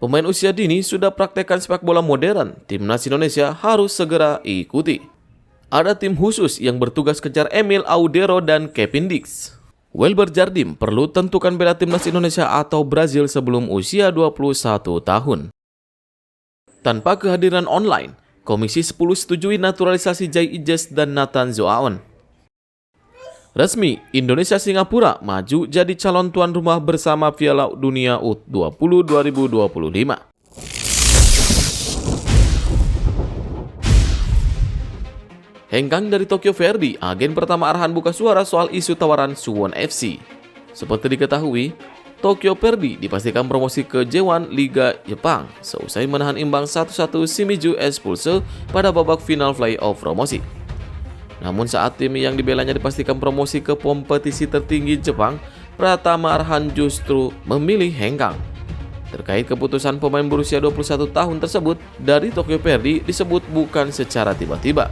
Pemain usia dini sudah praktekkan sepak bola modern, timnas Indonesia harus segera ikuti. Ada tim khusus yang bertugas kejar Emil Audero dan Kevin Dix. Welber Jardim perlu tentukan bela timnas Indonesia atau Brazil sebelum usia 21 tahun. Tanpa kehadiran online, Komisi 10 setujui naturalisasi Jai Ijes dan Nathan Zoaon. Resmi, Indonesia Singapura maju jadi calon tuan rumah bersama Piala Dunia U20 2025. Hengkang dari Tokyo Verdy, agen pertama Arhan buka suara soal isu tawaran Suwon FC. Seperti diketahui, Tokyo Verdy dipastikan promosi ke J1 Liga Jepang seusai menahan imbang 1-1 Shimizu S-Pulse pada babak final playoff promosi. Namun saat tim yang dibelanya dipastikan promosi ke kompetisi tertinggi Jepang, Pratama Arhan justru memilih hengkang. Terkait keputusan pemain berusia 21 tahun tersebut dari Tokyo Verdy disebut bukan secara tiba-tiba.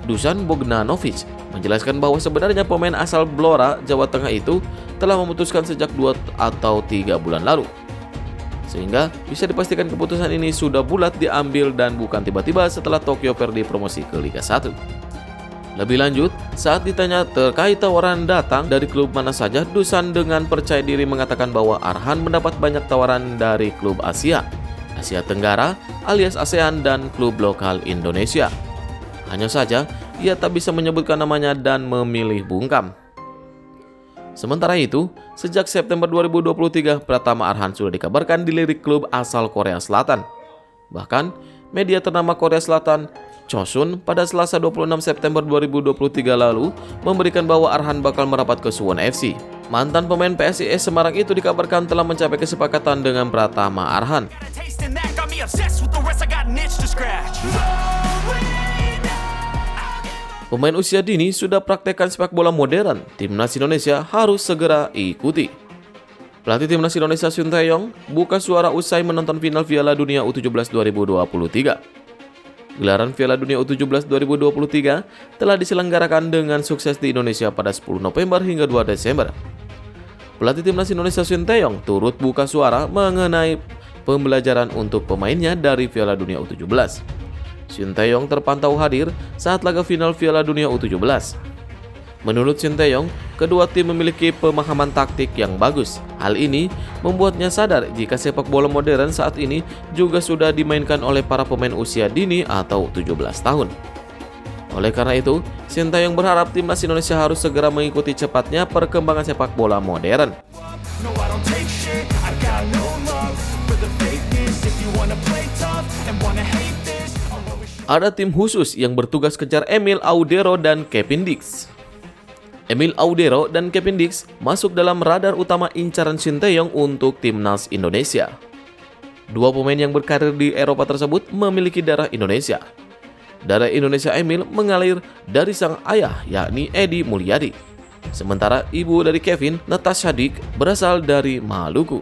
Dusan Bogdanovic menjelaskan bahwa sebenarnya pemain asal Blora, Jawa Tengah itu telah memutuskan sejak 2 atau 3 bulan lalu. Sehingga bisa dipastikan keputusan ini sudah bulat diambil dan bukan tiba-tiba setelah Tokyo Verdy promosi ke Liga 1. Lebih lanjut, saat ditanya terkait tawaran datang dari klub mana saja, Dusan dengan percaya diri mengatakan bahwa Arhan mendapat banyak tawaran dari klub Asia Tenggara alias ASEAN dan klub lokal Indonesia. Hanya saja, ia tak bisa menyebutkan namanya dan memilih bungkam. Sementara itu, sejak September 2023, Pratama Arhan sudah dikabarkan dilirik klub asal Korea Selatan. Bahkan, media ternama Korea Selatan, Chosun, pada Selasa 26 September 2023 lalu memberikan bahwa Arhan bakal merapat ke Suwon FC. Mantan pemain PSIS Semarang itu dikabarkan telah mencapai kesepakatan dengan Pratama Arhan. Pemain usia dini sudah praktekkan sepak bola modern, timnas Indonesia harus segera ikuti. Pelatih timnas Indonesia Sinteyong buka suara usai menonton final Piala Dunia U17 2023. Gelaran Piala Dunia U17 2023 telah diselenggarakan dengan sukses di Indonesia pada 10 November hingga 2 Desember. Pelatih timnas Indonesia Sinteyong turut buka suara mengenai pembelajaran untuk pemainnya dari Piala Dunia U17. Sinteyong terpantau hadir saat laga final Piala Dunia U17. Menurut Sinteyong, kedua tim memiliki pemahaman taktik yang bagus. Hal ini membuatnya sadar jika sepak bola modern saat ini juga sudah dimainkan oleh para pemain usia dini atau 17 tahun. Oleh karena itu, Sinteyong berharap timnas Indonesia harus segera mengikuti cepatnya perkembangan sepak bola modern. Ada tim khusus yang bertugas kejar Emil Audero dan Kevin Dix. Emil Audero dan Kevin Dix masuk dalam radar utama incaran Sinteyong untuk timnas Indonesia. Dua pemain yang berkarir di Eropa tersebut memiliki darah Indonesia. Darah Indonesia Emil mengalir dari sang ayah yakni Edi Mulyadi. Sementara ibu dari Kevin, Natasha Dik, berasal dari Maluku.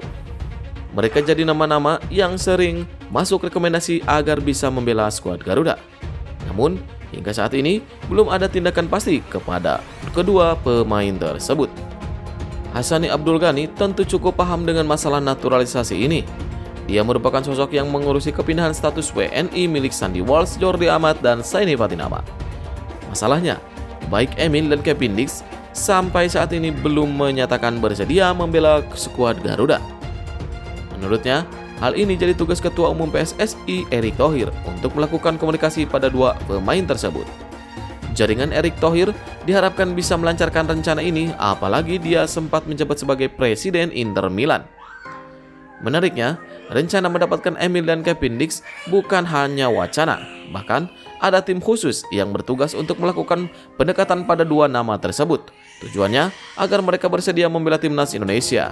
Mereka jadi nama-nama yang sering masuk rekomendasi agar bisa membela skuad Garuda. Namun, hingga saat ini belum ada tindakan pasti kepada kedua pemain tersebut. Hassani Abdul Ghani tentu cukup paham dengan masalah naturalisasi ini. Dia merupakan sosok yang mengurusi kepindahan status WNI milik Sandy Walsh, Jordi Amat, dan Saini Fatinama. Masalahnya, baik Emil dan Kevin Dix sampai saat ini belum menyatakan bersedia membela skuad Garuda. Menurutnya, hal ini jadi tugas Ketua Umum PSSI Erick Thohir untuk melakukan komunikasi pada dua pemain tersebut. Jaringan Erick Thohir diharapkan bisa melancarkan rencana ini, apalagi dia sempat menjabat sebagai Presiden Inter Milan. Menariknya, rencana mendapatkan Emil dan Kevin Dix bukan hanya wacana, bahkan ada tim khusus yang bertugas untuk melakukan pendekatan pada dua nama tersebut. Tujuannya agar mereka bersedia membela timnas Indonesia.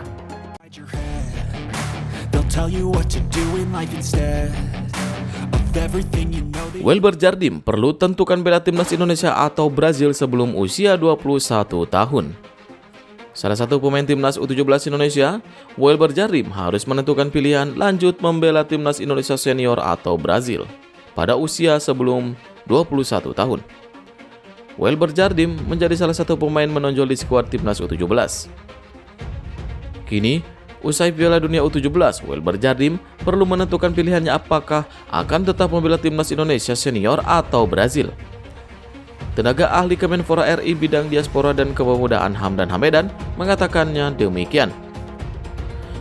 Welber Jardim perlu tentukan bela timnas Indonesia atau Brazil sebelum usia 21 tahun. Salah satu pemain timnas U17 Indonesia, Welber Jardim harus menentukan pilihan lanjut membela timnas Indonesia senior atau Brazil pada usia sebelum 21 tahun. Welber Jardim menjadi salah satu pemain menonjol di skuad timnas U17. Kini, Usai Piala Dunia U17, Welber Jardim perlu menentukan pilihannya apakah akan tetap membela timnas Indonesia senior atau Brazil. Tenaga ahli Kemenpora RI bidang diaspora dan kepemudaan Hamdan Hamedan mengatakannya demikian.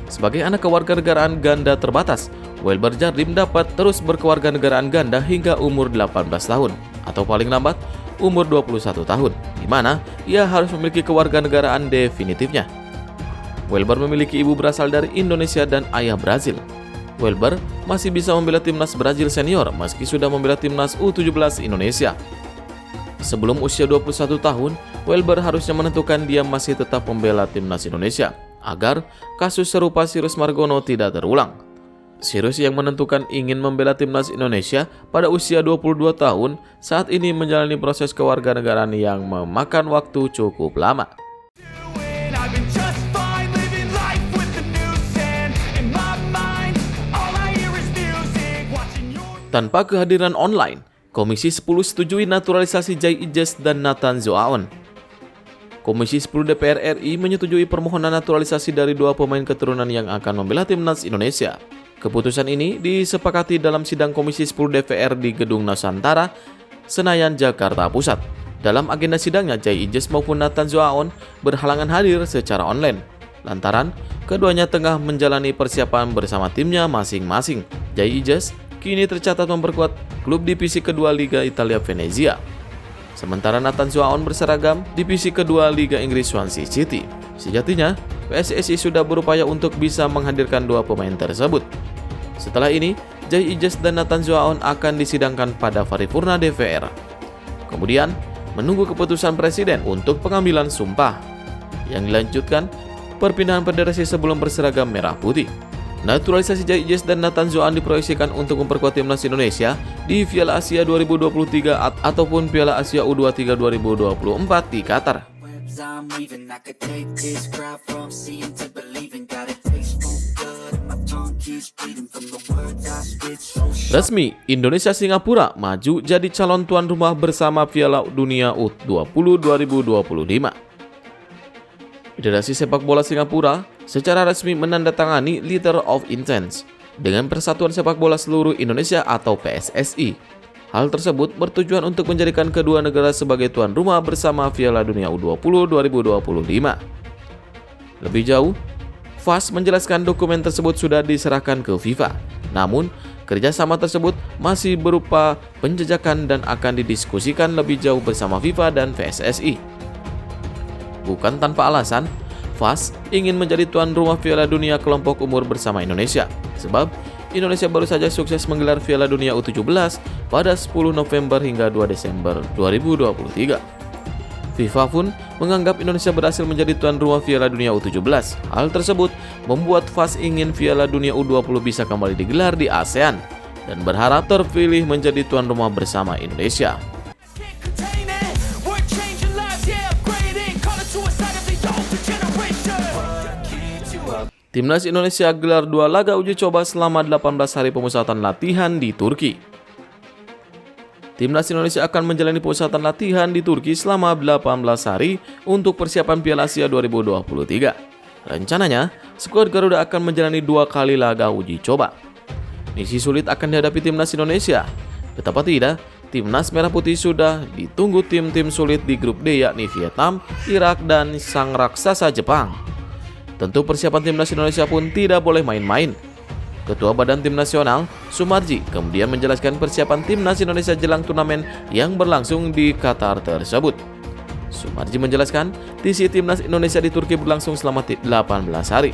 Sebagai anak kewarganegaraan ganda terbatas, Welber Jardim dapat terus berkewarganegaraan ganda hingga umur 18 tahun atau paling lambat umur 21 tahun, di mana ia harus memiliki kewarganegaraan definitifnya. Welber memiliki ibu berasal dari Indonesia dan ayah Brazil. Welber masih bisa membela timnas Brazil senior meski sudah membela timnas U17 Indonesia. Sebelum usia 21 tahun, Welber harusnya menentukan dia masih tetap membela timnas Indonesia agar kasus serupa Sirus Margono tidak terulang. Sirus yang menentukan ingin membela timnas Indonesia pada usia 22 tahun saat ini menjalani proses kewarganegaraan yang memakan waktu cukup lama. Tanpa kehadiran online, Komisi 10 setujui naturalisasi Jai Ijes dan Nathan Zoaon. Komisi 10 DPR RI menyetujui permohonan naturalisasi dari dua pemain keturunan yang akan membela timnas Indonesia. Keputusan ini disepakati dalam sidang Komisi 10 DPR di Gedung Nusantara, Senayan, Jakarta Pusat. Dalam agenda sidangnya, Jai Ijes maupun Nathan Zoaon berhalangan hadir secara online, lantaran keduanya tengah menjalani persiapan bersama timnya masing-masing. Jai Ijes kini tercatat memperkuat klub divisi kedua Liga Italia Venezia. Sementara Nathan Zoaon berseragam divisi kedua Liga Inggris Swansea City. Sejatinya, PSSI sudah berupaya untuk bisa menghadirkan dua pemain tersebut. Setelah ini, Jai Ijes dan Nathan Zoaon akan disidangkan pada paripurna DPR. Kemudian, menunggu keputusan Presiden untuk pengambilan sumpah. Yang dilanjutkan, perpindahan federasi sebelum berseragam merah putih. Naturalisasi Jai Ijes dan Nathan Zoaon diproyeksikan untuk memperkuat timnas Indonesia di Piala Asia 2023 ataupun Piala Asia U23 2024 di Qatar. Resmi, Indonesia Singapura maju jadi calon tuan rumah bersama Piala Dunia U20 2025. Federasi Sepak Bola Singapura secara resmi menandatangani Letter of Intent dengan Persatuan Sepak Bola Seluruh Indonesia atau PSSI. Hal tersebut bertujuan untuk menjadikan kedua negara sebagai tuan rumah bersama Piala Dunia U20 2025. Lebih jauh, FAS menjelaskan dokumen tersebut sudah diserahkan ke FIFA. Namun, kerjasama tersebut masih berupa penjajakan dan akan didiskusikan lebih jauh bersama FIFA dan PSSI. Bukan tanpa alasan, FAS ingin menjadi tuan rumah Piala Dunia kelompok umur bersama Indonesia. Sebab, Indonesia baru saja sukses menggelar Piala Dunia U17 pada 10 November hingga 2 Desember 2023. FIFA pun menganggap Indonesia berhasil menjadi tuan rumah Piala Dunia U17. Hal tersebut membuat FAS ingin Piala Dunia U20 bisa kembali digelar di ASEAN dan berharap terpilih menjadi tuan rumah bersama Indonesia. Timnas Indonesia gelar 2 laga uji coba selama 18 hari pemusatan latihan di Turki. Timnas Indonesia akan menjalani pemusatan latihan di Turki selama 18 hari untuk persiapan Piala Asia 2023. Rencananya, skuad Garuda akan menjalani 2 kali laga uji coba. Misi sulit akan dihadapi Timnas Indonesia. Betapa tidak, Timnas Merah Putih sudah ditunggu tim-tim sulit di grup D yakni Vietnam, Irak, dan sang raksasa Jepang. Tentu persiapan Timnas Indonesia pun tidak boleh main-main. Ketua Badan Tim Nasional, Sumarji, kemudian menjelaskan persiapan Timnas Indonesia jelang turnamen yang berlangsung di Qatar tersebut. Sumarji menjelaskan, misi Timnas Indonesia di Turki berlangsung selama 18 hari.